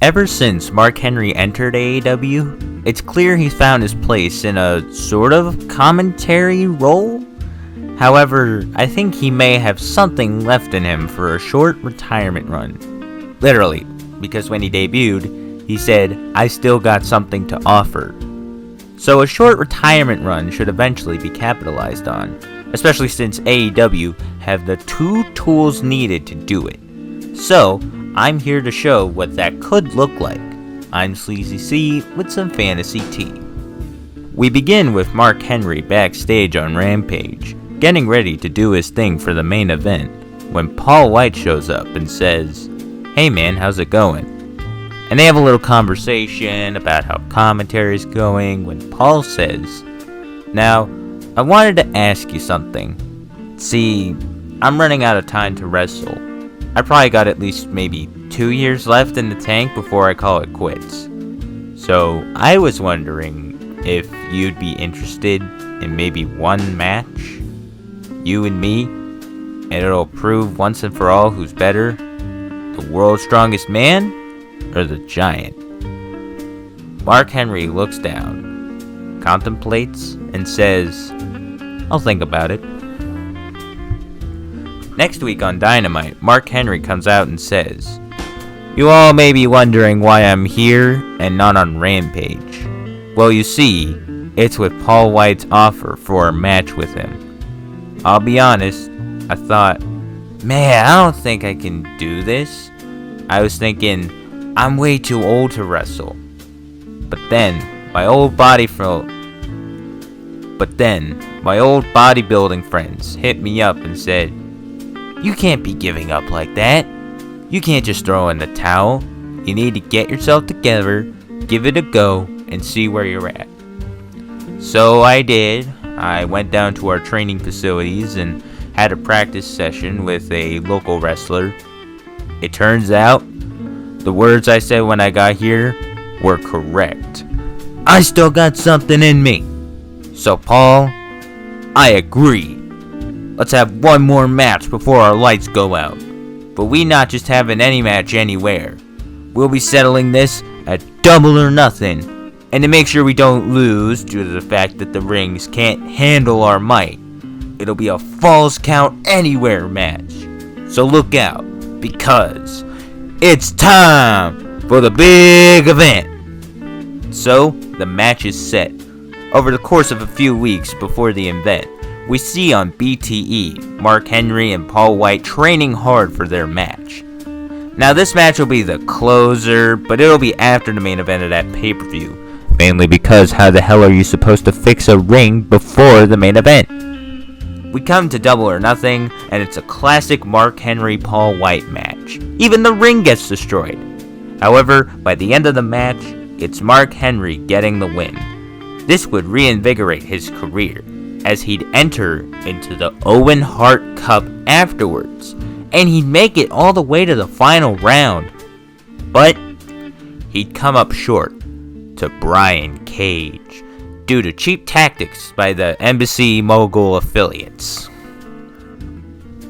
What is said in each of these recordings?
Ever since Mark Henry entered AEW, it's clear he's found his place in a sort of commentary role. However, I think he may have something left in him for a short retirement run. Literally, because when he debuted, he said, "I still got something to offer." So a short retirement run should eventually be capitalized on, especially since AEW have the two tools needed to do it. So, I'm here to show what that could look like. I'm Sleazy C with some fantasy tea. We begin with Mark Henry backstage on Rampage, getting ready to do his thing for the main event, when Paul White shows up and says, "Hey man, how's it going?" And they have a little conversation about how commentary's going when Paul says, "Now, I wanted to ask you something. See, I'm running out of time to wrestle. I probably got at least maybe 2 years left in the tank before I call it quits. So I was wondering if you'd be interested in maybe one match, you and me, and it'll prove once and for all who's better, the world's strongest man or the giant." Mark Henry looks down, contemplates, and says, "I'll think about it." Next week on Dynamite, Mark Henry comes out and says, "You all may be wondering why I'm here and not on Rampage. Well, you see, it's with Paul White's offer for a match with him. I'll be honest, I thought, man, I don't think I can do this. I was thinking, I'm way too old to wrestle. But then, my old bodybuilding friends hit me up and said, 'You can't be giving up like that. You can't just throw in the towel. You need to get yourself together, give it a go, and see where you're at.' So I did. I went down to our training facilities and had a practice session with a local wrestler. It turns out, the words I said when I got here were correct. I still got something in me. So Paul, I agree. Let's have one more match before our lights go out. But we not just having any match anywhere. We'll be settling this at double or nothing. And to make sure we don't lose due to the fact that the rings can't handle our might, it'll be a falls count anywhere match. So look out, because it's time for the big event." So, the match is set. Over the course of a few weeks before the event, we see on BTE, Mark Henry and Paul White training hard for their match. Now this match will be the closer, but it'll be after the main event of that pay-per-view. Mainly because how the hell are you supposed to fix a ring before the main event? We come to Double or Nothing, and it's a classic Mark Henry-Paul White match. Even the ring gets destroyed. However, by the end of the match, it's Mark Henry getting the win. This would reinvigorate his career, as he'd enter into the Owen Hart Cup afterwards, and he'd make it all the way to the final round. But he'd come up short to Brian Cage due to cheap tactics by the Embassy Mogul affiliates.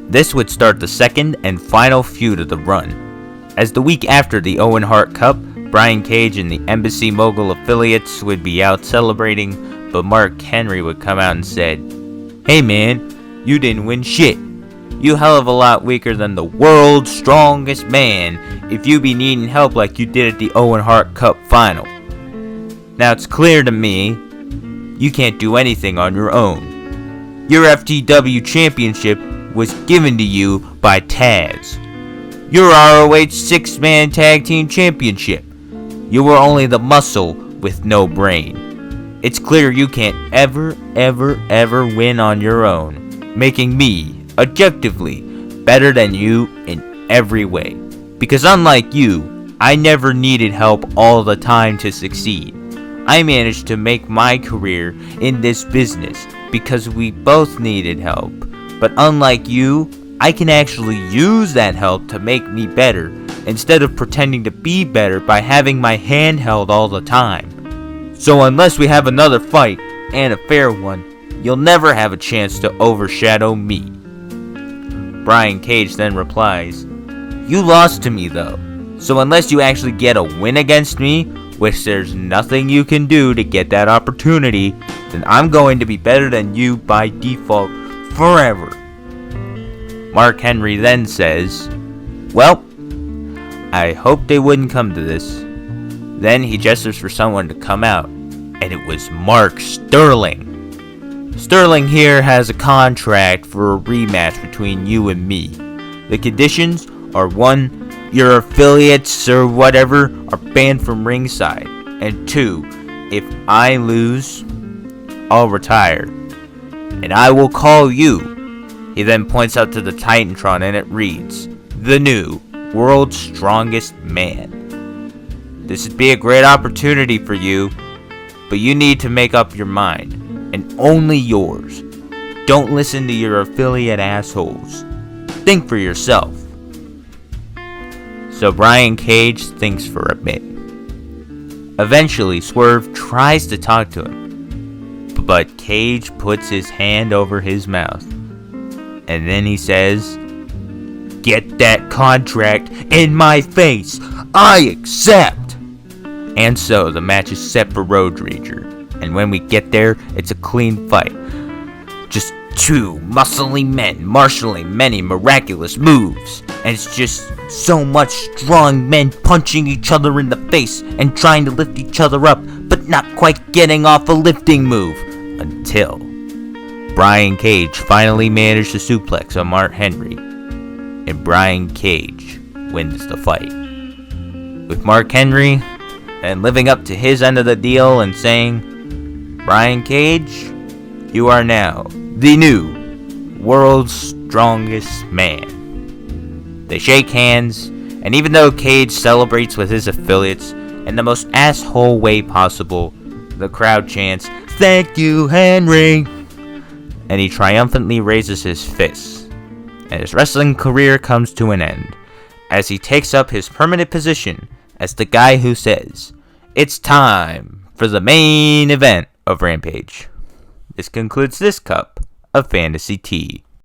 This would start the second and final feud of the run, as the week after the Owen Hart Cup, Brian Cage and the Embassy Mogul affiliates would be out celebrating, but Mark Henry would come out and said, "Hey man, you didn't win shit. You hell of a lot weaker than the world's strongest man if you be needing help like you did at the Owen Hart Cup final. Now it's clear to me, you can't do anything on your own. Your FTW championship was given to you by Taz. Your ROH 6-man tag team championship. You were only the muscle with no brain. It's clear you can't ever win on your own, making me, objectively, better than you in every way. Because unlike you, I never needed help all the time to succeed. I managed to make my career in this business because we both needed help. But unlike you, I can actually use that help to make me better, instead of pretending to be better by having my hand held all the time. So unless we have another fight, and a fair one, you'll never have a chance to overshadow me." Brian Cage then replies, "You lost to me though, So unless you actually get a win against me, which there's nothing you can do to get that opportunity, then I'm going to be better than you by default forever. Mark Henry then says, well, I hope they wouldn't come to this. Then he gestures for someone to come out, and it was Mark Sterling. Sterling here has a contract for a rematch between you and me. The conditions are 1, your affiliates or whatever are banned from ringside, and 2, if I lose, I'll retire, and I will call you. He then points out to the Titantron and it reads, the new World's Strongest Man. This would be a great opportunity for you, but you need to make up your mind, and only yours. Don't listen to your affiliate assholes. Think for yourself. So Brian Cage thinks for a bit. Eventually, Swerve tries to talk to him, but Cage puts his hand over his mouth, and then he says, get that contract in my face. I accept. And so the match is set for Road Rager, and when we get there, it's a clean fight. Just 2 muscly men marshalling many miraculous moves, and it's just so much strong men punching each other in the face and trying to lift each other up, but not quite getting off a lifting move, until Brian Cage finally managed to suplex on Mark Henry, and Brian Cage wins the fight. With Mark Henry and living up to his end of the deal and saying, Brian Cage, you are now the new World's Strongest Man. They shake hands, and even though Cage celebrates with his affiliates in the most asshole way possible, the crowd chants, thank you, Henry, and he triumphantly raises his fists, and his wrestling career comes to an end, as he takes up his permanent position as the guy who says, it's time for the main event of Rampage. This concludes this cup of Fantasy Tea.